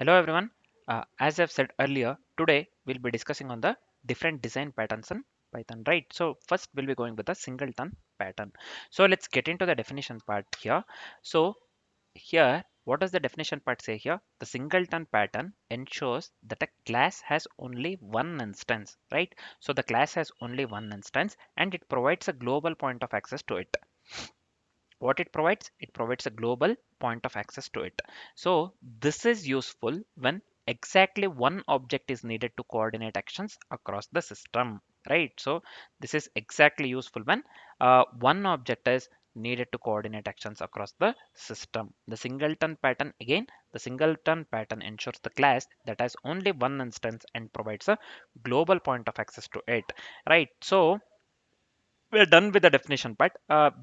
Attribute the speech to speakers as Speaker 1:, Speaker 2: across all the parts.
Speaker 1: Hello everyone. As I've said earlier, today we'll be discussing on the different design patterns in Python, right? So first we'll be going with the singleton pattern. So let's get into the definition part here. So here, what does the definition part say here? The singleton pattern ensures that a class has only one instance, right? So the class has only one instance and it provides a global point of access to it. What it provides a global point of access to it. So this is useful when exactly one object is needed to coordinate actions across the system, right? So this is exactly useful when one object is needed to coordinate actions across the system. The singleton pattern, again, the singleton pattern ensures the class that has only one instance and provides a global point of access to it, right? So we're done with the definition part.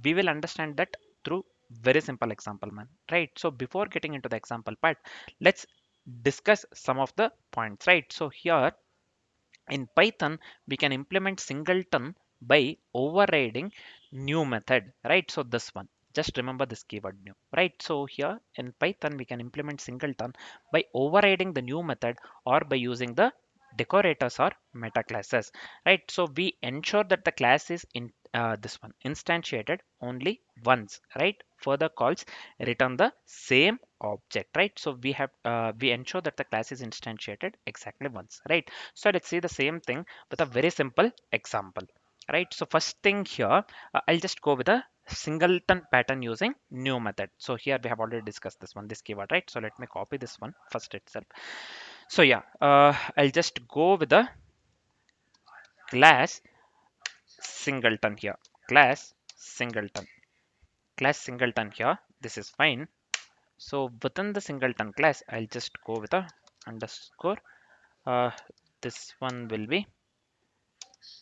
Speaker 1: We will understand that through very simple example, man, right? So before getting into the example part, let's discuss some of the points, right? So here in Python, we can implement singleton by overriding new method, right? So this one, just remember this keyword new, right? So here in Python, we can implement singleton by overriding the new method or by using the decorators or meta classes, right? So we ensure that the class is in this one instantiated only once, right? Further calls return the same object, right? So we ensure that the class is instantiated exactly once, right? So let's see the same thing with a very simple example, right? So first thing here, I'll just go with a singleton pattern using new method. So here we have already discussed this one, this keyword, right? So let me copy this one first itself. So yeah, I'll just go with the class singleton here, class singleton, class singleton here. This is fine. So within the singleton class, I'll just go with a underscore. Uh, this one will be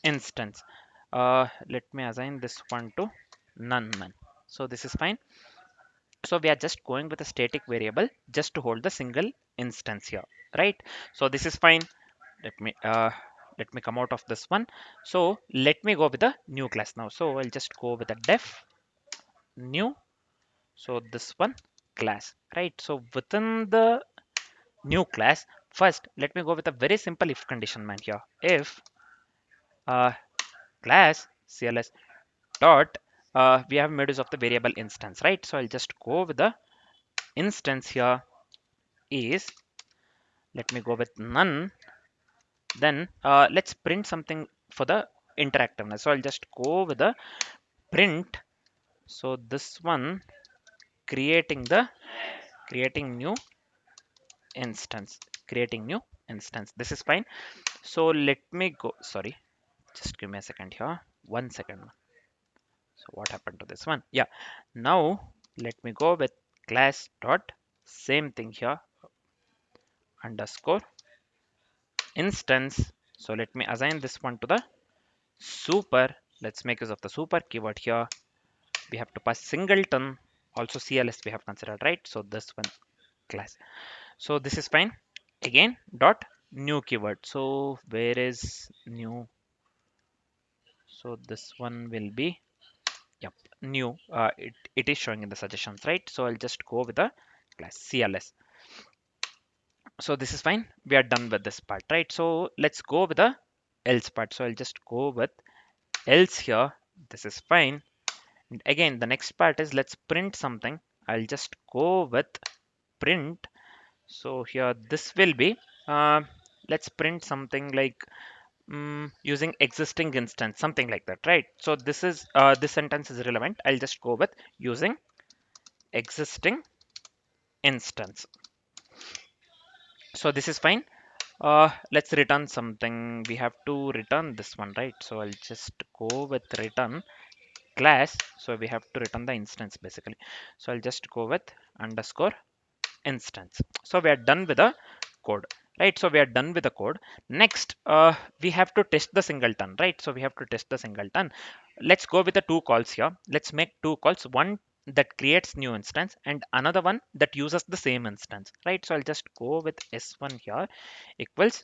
Speaker 1: instance. Let me assign this one to none man. So this is fine. So we are just going with a static variable just to hold the single instance here, right? So this is fine. Let me let me come out of this one. So let me go with a new class now. So I'll just go with a def new. So this one class, right? So within the new class, first let me go with a very simple if condition man here. If uh, class cls dot we have made use of the variable instance, right? So I'll just go with the instance here is, let me go with none. Then let's print something for the interactiveness. So I'll just go with the print. So this one creating new instance, creating new instance. This is fine. So let me go. Sorry, just give me a second here. 1 second. So what happened to this one? Yeah. Now let me go with class dot same thing here underscore instance. So let me assign this one to the super. Let's make use of the super keyword here. We have to pass singleton. Also CLS we have considered, right? So this one class. So this is fine. Again dot new keyword. So where is new? So this one will be, yep, new. It is showing in the suggestions, right? So I'll just go with the class CLS. So this is fine. We are done with this part, right? So let's go with the else part. So I'll just go with else here. This is fine. And again, the next part is let's print something. I'll just go with print. So here this will be, uh, let's print something like using existing instance, something like that, right? So this is this sentence is relevant. I'll just go with using existing instance. So this is fine. Let's return something. We have to return this one, right? So I'll just go with return class. So we have to return the instance basically. So I'll just go with underscore instance. So we are done with the code, right? So we are done with the code. Next, we have to test the singleton, right? So we have to test the singleton. Let's go with the two calls here. Let's make two calls. One that creates new instance and another one that uses the same instance, right? So I'll just go with s1 here equals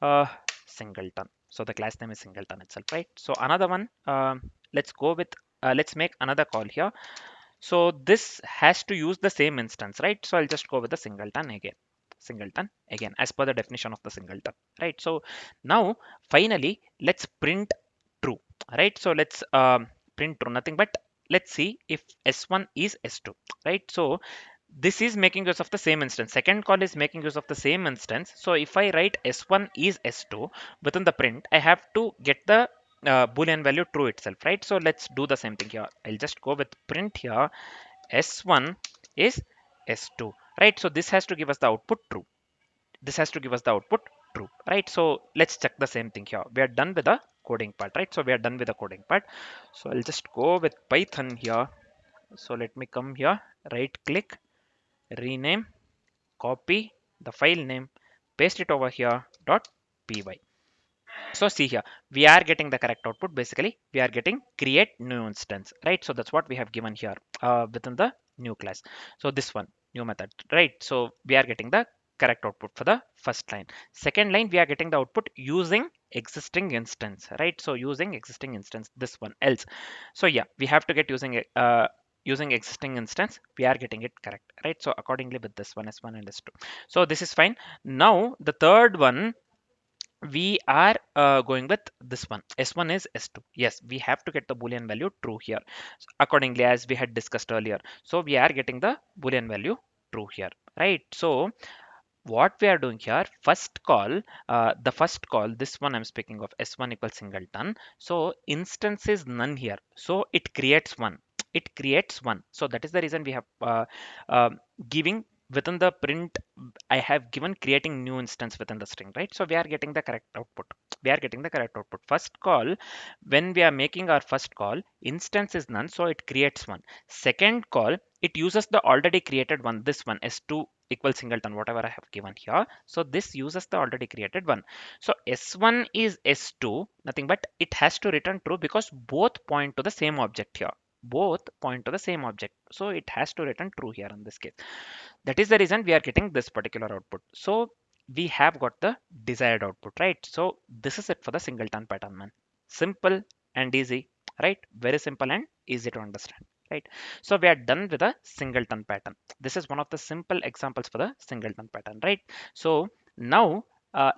Speaker 1: uh, singleton. So the class name is singleton itself, right? So another one, let's go with let's make another call here. So this has to use the same instance, right? So I'll just go with the singleton again. singleton again as per the definition of the singleton, right? So now finally let's print true, right? So let's print true, nothing but let's see if s1 is s2, right? So this is making use of the same instance, second call is making use of the same instance. So if I write s1 is s2 within the print, I have to get the boolean value true itself, right? So let's do the same thing here. I'll just go with print here, s1 is s2, right? So this has to give us the output true, this has to give us the output true, right? So let's check the same thing here. We are done with the coding part, right? So we are done with the coding part. So I'll just go with Python here. So let me come here, right click, rename, copy the file name, paste it over here, .py. So see here, we are getting the correct output. Basically, we are getting create new instance, right? So that's what we have given here within the new class. So this one, new method, right? So we are getting the correct output for the first line. Second line, we are getting the output using existing instance, right? So using existing instance, this one else. So yeah, we have to get using existing instance, we are getting it correct, right? So accordingly with this one, s1 and s2. So this is fine. Now the third one, we are going with this one, s1 is s2. Yes, we have to get the boolean value true here accordingly as we had discussed earlier. So we are getting the boolean value true here, right? So what we are doing here, first call, the first call, this one I'm speaking of, s1 equals singleton. So instance is none here, so it creates one, it creates one. So that is the reason we have uh, giving within the print, I have given creating new instance within the string, right? So we are getting the correct output, we are getting the correct output. First call, when we are making our first call, instance is none, so it creates one. Second call, it uses the already created one, this one, s2 equals singleton, whatever I have given here. So this uses the already created one. So s1 is s2, nothing but it has to return true because both point to the same object here, both point to the same object, so it has to return true here in this case. That is the reason we are getting this particular output. So we have got the desired output, right? So this is it for the singleton pattern, man. Simple and easy, right? Very simple and easy to understand, right? So we are done with the singleton pattern. This is one of the simple examples for the singleton pattern, right? So now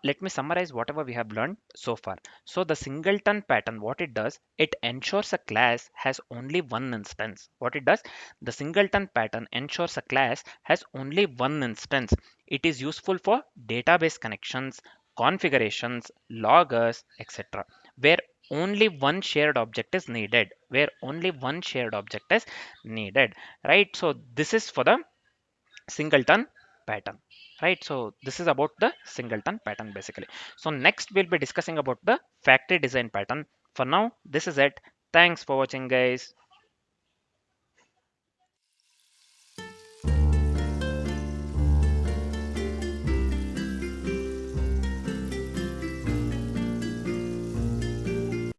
Speaker 1: let me summarize whatever we have learned so far. So the singleton pattern, what it does, it ensures a class has only one instance. What it does, the singleton pattern ensures a class has only one instance. It is useful for database connections, configurations, loggers, etc. Where only one shared object is needed. Where only one shared object is needed. Right? So this is for the singleton pattern. Right? So this is about the singleton pattern basically. So next we'll be discussing about the factory design pattern. For now, this is it. Thanks for watching, guys.